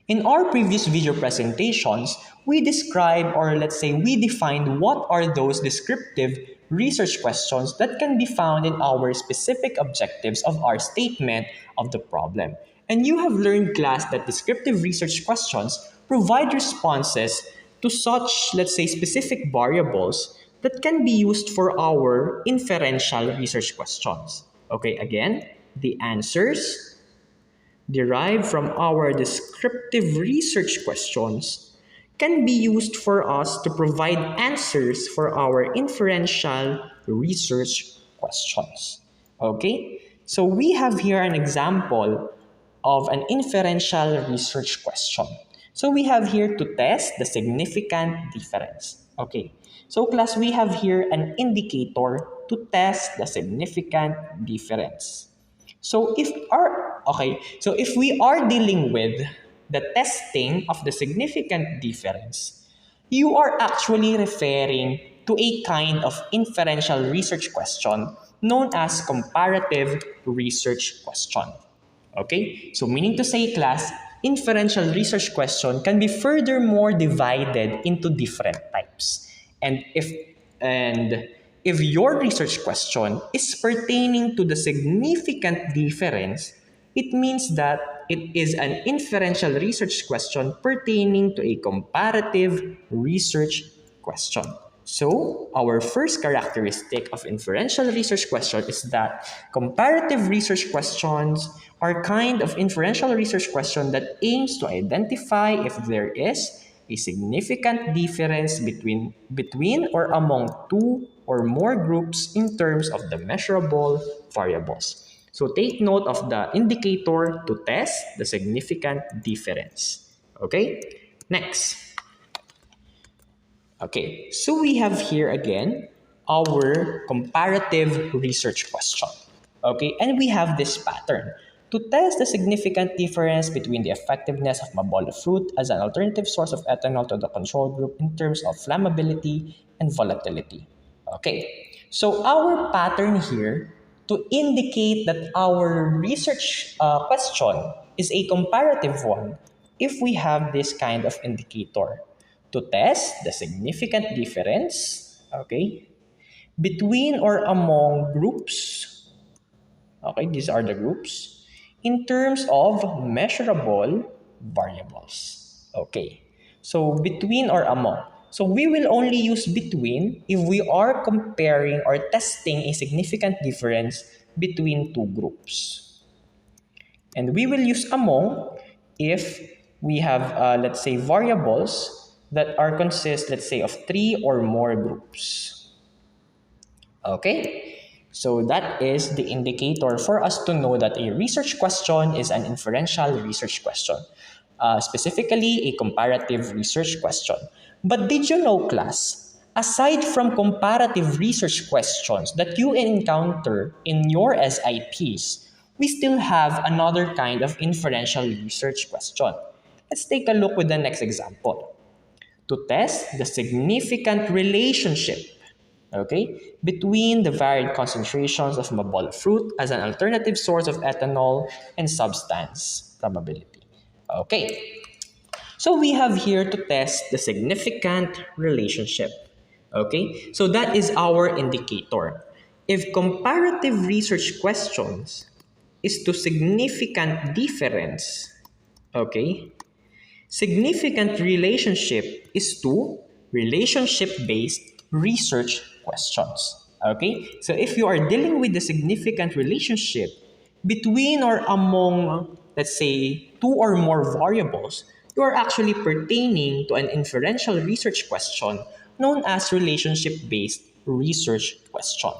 In our previous video presentations, we described, or let's say we defined, what are those descriptive research questions that can be found in our specific objectives of our statement of the problem. And you have learned, class, that descriptive research questions provide responses to such, let's say, specific variables that can be used for our inferential research questions. Okay, again, the answers derived from our descriptive research questions can be used for us to provide answers for our inferential research questions. Okay? So we have here an example of an inferential research question. So we have here to test the significant difference. Okay. So class, we have here an indicator to test the significant difference. So if we are dealing with the testing of the significant difference, you are actually referring to a kind of inferential research question known as comparative research question. Okay? So meaning to say, class, inferential research question can be furthermore divided into different types. And if your research question is pertaining to the significant difference, it means that it is an inferential research question pertaining to a comparative research question. So, our first characteristic of inferential research question is that comparative research questions are kind of inferential research question that aims to identify if there is a significant difference between or among two or more groups in terms of the measurable variables. So take note of the indicator to test the significant difference. Okay? Next. Okay, so we have here again our comparative research question. Okay, and we have this pattern. To test the significant difference between the effectiveness of Mabolo fruit as an alternative source of ethanol to the control group in terms of flammability and volatility. Okay, so our pattern here to indicate that our research question is a comparative one if we have this kind of indicator to test the significant difference, okay, between or among groups. Okay, these are the groups in terms of measurable variables. Okay, so between or among. So we will only use between if we are comparing or testing a significant difference between two groups. And we will use among if we have, let's say, variables that are consist, let's say, of three or more groups. Okay? So that is the indicator for us to know that a research question is an inferential research question. Specifically, a comparative research question. But did you know, class, aside from comparative research questions that you encounter in your SIPs, we still have another kind of inferential research question. Let's take a look with the next example. To test the significant relationship, okay, between the varied concentrations of Mabolo fruit as an alternative source of ethanol and substance probability. Okay, so we have here to test the significant relationship. Okay, so that is our indicator. If comparative research questions is to significant difference, okay, significant relationship is to relationship-based research questions. Okay, so if you are dealing with the significant relationship between or among, let's say, two or more variables, you are actually pertaining to an inferential research question known as relationship-based research question.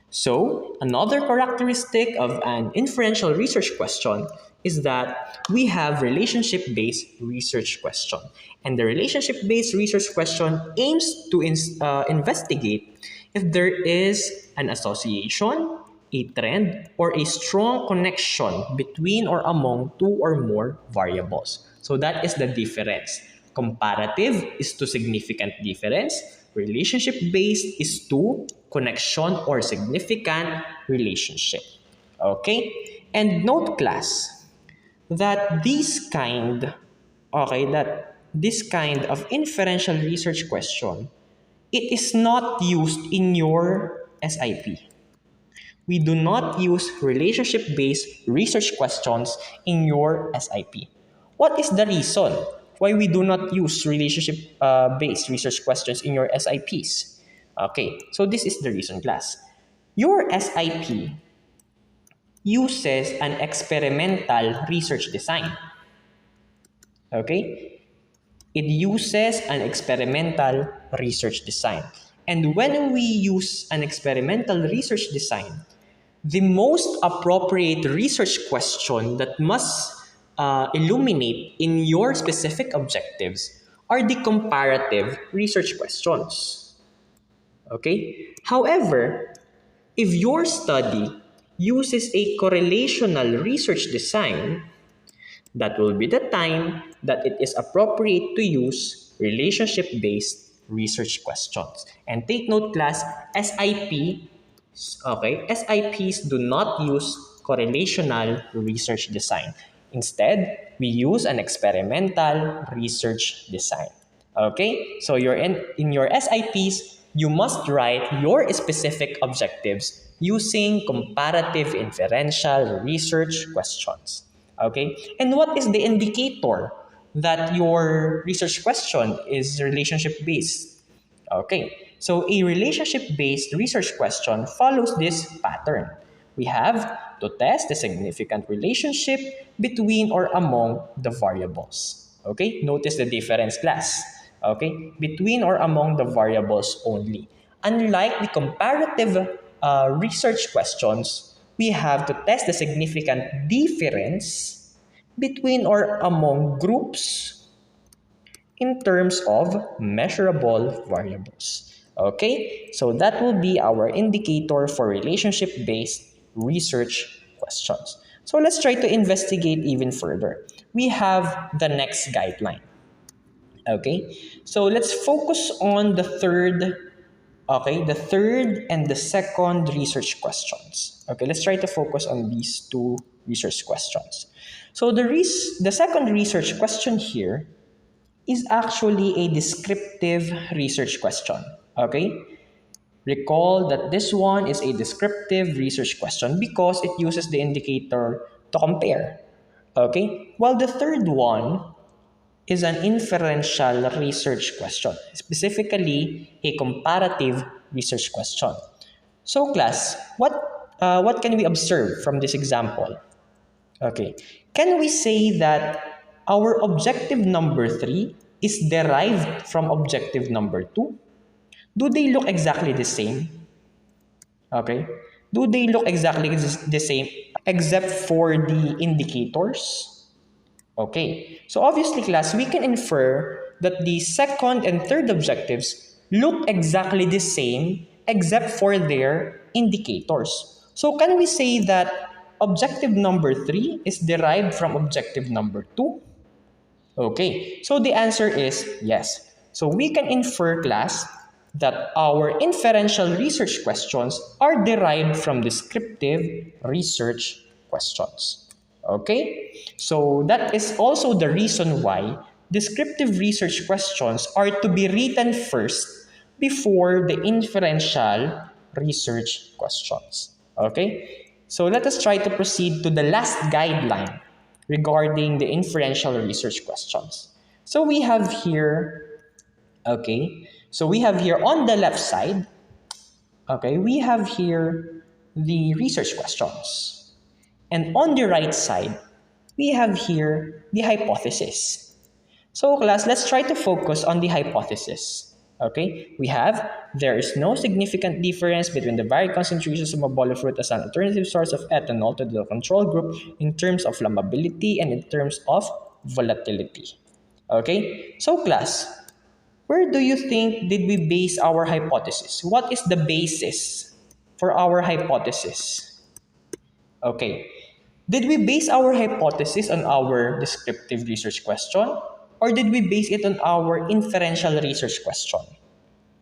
So, another characteristic of an inferential research question is that we have relationship-based research question. And the relationship-based research question aims to investigate if there is an association, a trend, or a strong connection between or among two or more variables. So that is the difference. Comparative is to significant difference. Relationship-based is to connection or significant relationship. Okay? And note, class, that these kind okay, that this kind of inferential research question, it is not used in your SIP. We do not use relationship-based research questions in your SIP. What is the reason why we do not use relationship-based research questions in your SIPs? Okay, so this is the reason, class. Your SIP uses an experimental research design. Okay? It uses an experimental research design. And when we use an experimental research design, the most appropriate research question that must illuminate in your specific objectives are the comparative research questions. Okay? However, if your study uses a correlational research design, that will be the time that it is appropriate to use relationship-based research questions. And take note, class, SIPs do not use correlational research design. Instead, we use an experimental research design. Okay, so in your SIPs, you must write your specific objectives using comparative inferential research questions. Okay, and what is the indicator that your research question is relationship based? Okay, so a relationship based research question follows this pattern. We have to test the significant relationship between or among the variables. Okay, notice the difference, class. Okay, between or among the variables only. Unlike the comparative research questions, we have to test the significant difference between or among groups in terms of measurable variables. Okay, so that will be our indicator for relationship-based research questions. So let's try to investigate even further. We have the next guideline. Okay, so let's focus on the third and the second research questions. Okay, let's try to focus on these two research questions. So the second research question here is actually a descriptive research question. Okay, recall that this one is a descriptive research question because it uses the indicator to compare. Okay, while the third one is an inferential research question, specifically a comparative research question. So class, what can we observe from this example? Okay, can we say that our objective number 3 is derived from objective number 2? Do they look exactly the same? Okay, do they look exactly the same except for the indicators? Okay, so obviously class, we can infer that the second and third objectives look exactly the same except for their indicators. So can we say that objective number 3 is derived from objective number 2? Okay, so the answer is yes. So we can infer, class, that our inferential research questions are derived from descriptive research questions. Okay, so that is also the reason why descriptive research questions are to be written first before the inferential research questions. Okay, so let us try to proceed to the last guideline regarding the inferential research questions. So we have here, on the left side, we have here the research questions. And on the right side, we have here the hypothesis. So class, let's try to focus on the hypothesis. Okay, we have, there is no significant difference between the varied concentrations of mabolo fruit as an alternative source of ethanol to the control group in terms of flammability and in terms of volatility. Okay, so class, where do you think did we base our hypothesis? What is the basis for our hypothesis? Okay, did we base our hypothesis on our descriptive research question, or did we base it on our inferential research question?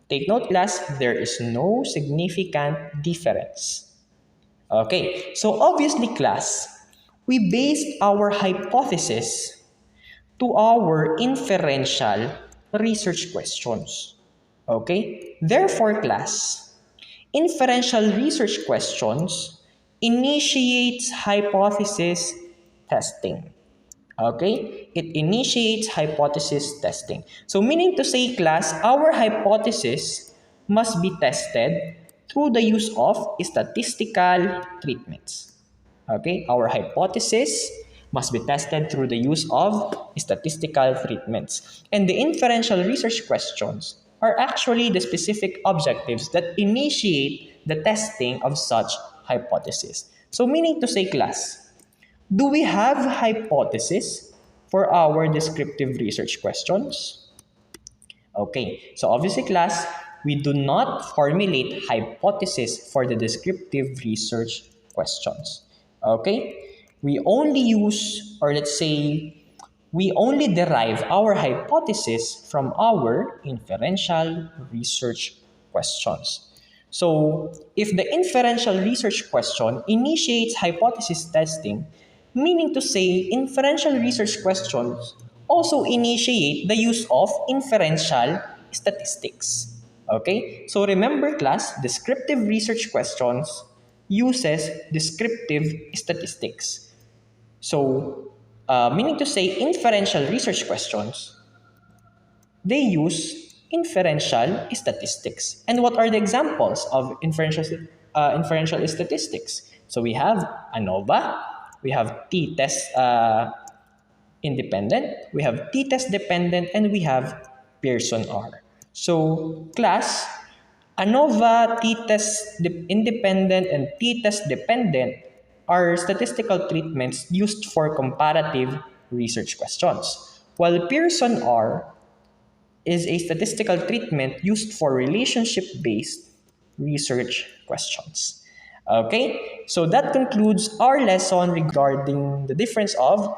Take note, class, there is no significant difference. Okay, so obviously, class, we based our hypothesis to our inferential research questions. Okay? Therefore, class, inferential research questions initiates hypothesis testing. Okay? It initiates hypothesis testing. So meaning to say, class, our hypothesis must be tested through the use of statistical treatments. Okay? Our hypothesis must be tested through the use of statistical treatments. And the inferential research questions are actually the specific objectives that initiate the testing of such hypothesis. So meaning to say, class, do we have hypothesis for our descriptive research questions? Okay, so obviously class, we do not formulate hypothesis for the descriptive research questions. Okay, we only use, or let's say, we only derive our hypothesis from our inferential research questions. So, if the inferential research question initiates hypothesis testing, meaning to say inferential research questions also initiate the use of inferential statistics. Okay? So remember class, descriptive research questions uses descriptive statistics. So, meaning to say inferential research questions, they use inferential statistics. And what are the examples of inferential statistics? So we have ANOVA, we have t-test independent, we have t-test dependent, and we have Pearson R. So class, ANOVA, t-test independent, and t-test dependent are statistical treatments used for comparative research questions, while Pearson R is a statistical treatment used for relationship-based research questions. Okay, so that concludes our lesson regarding the difference of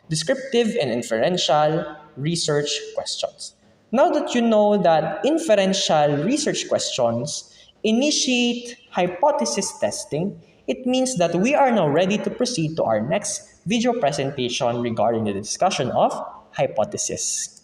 descriptive and inferential research questions. Now that you know that inferential research questions initiate hypothesis testing, it means that we are now ready to proceed to our next video presentation regarding the discussion of hypothesis.